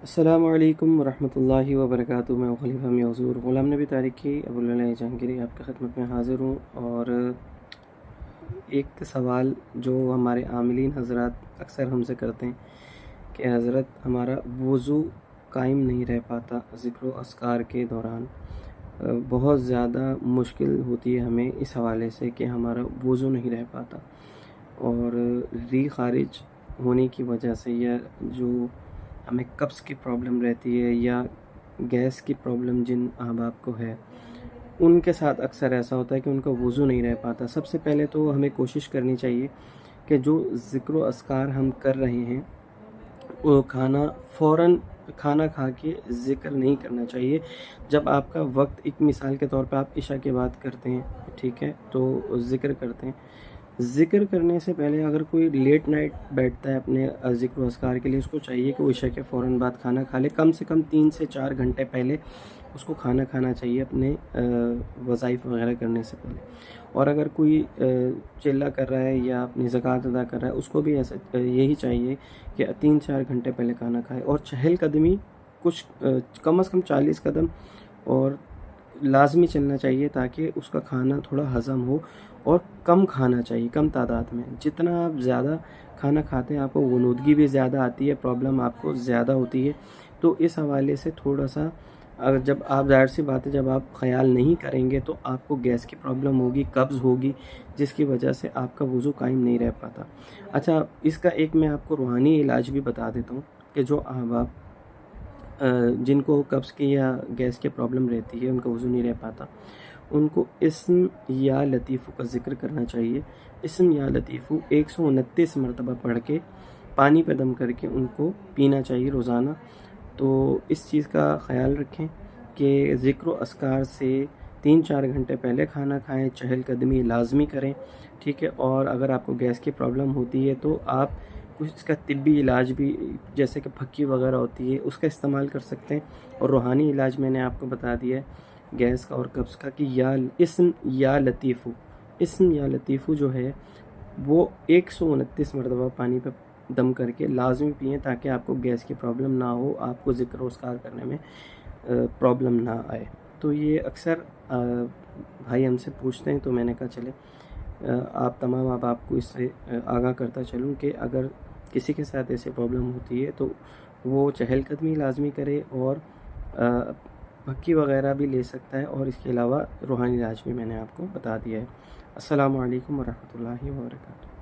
السلام علیکم ورحمۃ اللہ وبرکاتہ۔ میں خلیفہ حضور غلام نبی تاریخی ابو العلا جہانگیری آپ کی خدمت میں حاضر ہوں، اور ایک سوال جو ہمارے عاملین حضرات اکثر ہم سے کرتے ہیں کہ حضرت ہمارا وضو قائم نہیں رہ پاتا ذکر و اذکار کے دوران، بہت زیادہ مشکل ہوتی ہے ہمیں اس حوالے سے کہ ہمارا وضو نہیں رہ پاتا، اور ری خارج ہونے کی وجہ سے یا جو ہمیں قبض کی پرابلم رہتی ہے یا گیس کی پرابلم جن احباب کو ہے، ان کے ساتھ اکثر ایسا ہوتا ہے کہ ان کا وضو نہیں رہ پاتا۔ سب سے پہلے تو ہمیں کوشش کرنی چاہیے کہ جو ذکر و اذکار ہم کر رہے ہیں وہ فوراً کھانا کھا کے ذکر نہیں کرنا چاہیے۔ جب آپ کا وقت، ایک مثال کے طور پہ آپ عشاء کے بعد کرتے ہیں، ٹھیک ہے، تو ذکر کرتے ہیں، ذکر کرنے سے پہلے اگر کوئی لیٹ نائٹ بیٹھتا ہے اپنے ذکر و اذکار کے لیے، اس کو چاہیے کہ وہ عشاء کے فوراً بعد کھانا کھا لے، کم سے کم 3 سے 4 گھنٹے پہلے اس کو کھانا کھانا چاہیے اپنے وظائف وغیرہ کرنے سے پہلے۔ اور اگر کوئی چلہ کر رہا ہے یا اپنی زکوٰۃ ادا کر رہا ہے، اس کو بھی ایسا یہی چاہیے کہ 3-4 گھنٹے پہلے کھانا کھائے، اور چہل قدمی کچھ کم از کم 40 قدم اور لازمی چلنا چاہیے تاکہ اس کا کھانا تھوڑا ہضم ہو، اور کم کھانا چاہیے، کم تعداد میں۔ جتنا آپ زیادہ کھانا کھاتے ہیں آپ کو غنودگی بھی زیادہ آتی ہے، پرابلم آپ کو زیادہ ہوتی ہے۔ تو اس حوالے سے تھوڑا سا جب آپ، ظاہر سی بات ہے، جب آپ خیال نہیں کریں گے تو آپ کو گیس کی پرابلم ہوگی، قبض ہوگی، جس کی وجہ سے آپ کا وضو قائم نہیں رہ پاتا۔ اچھا، اس کا ایک میں آپ کو روحانی علاج بھی بتا دیتا ہوں کہ جو احباب جن کو قبض کی یا گیس کی پرابلم رہتی ہے، ان کا وضو نہیں رہ پاتا، ان کو اسم یا لطیفو کا ذکر کرنا چاہیے۔ اسم یا لطیفو 129 مرتبہ پڑھ کے پانی پہ دم کر کے ان کو پینا چاہیے روزانہ۔ تو اس چیز کا خیال رکھیں کہ ذکر و اذکار سے 3-4 گھنٹے پہلے کھانا کھائیں، چہل قدمی لازمی کریں، ٹھیک ہے۔ اور اگر آپ کو گیس کی پرابلم ہوتی ہے تو آپ کچھ اس کا طبی علاج بھی، جیسے کہ پھکی وغیرہ ہوتی ہے، اس کا استعمال کر سکتے ہیں۔ اور روحانی علاج میں نے آپ کو بتا دیا ہے گیس کا اور قبض کا، کہ اسم یا لطیفو، اسم یا لطیفو جو ہے وہ 129 مرتبہ پانی پہ دم کر کے لازمی پئیں تاکہ آپ کو گیس کی پرابلم نہ ہو، آپ کو ذکر و اذکار کرنے میں پرابلم نہ آئے۔ تو یہ اکثر بھائی ہم سے پوچھتے ہیں، تو میں نے کہا چلے آپ تمام آپ کو اس سے آگاہ کرتا چلوں کہ اگر کسی کے ساتھ ایسی پرابلم ہوتی ہے تو وہ چہل قدمی لازمی کرے، اور پھکی وغیرہ بھی لے سکتا ہے، اور اس کے علاوہ روحانی علاج بھی میں نے آپ کو بتا دیا ہے۔ السلام علیکم ورحمۃ اللہ وبرکاتہ۔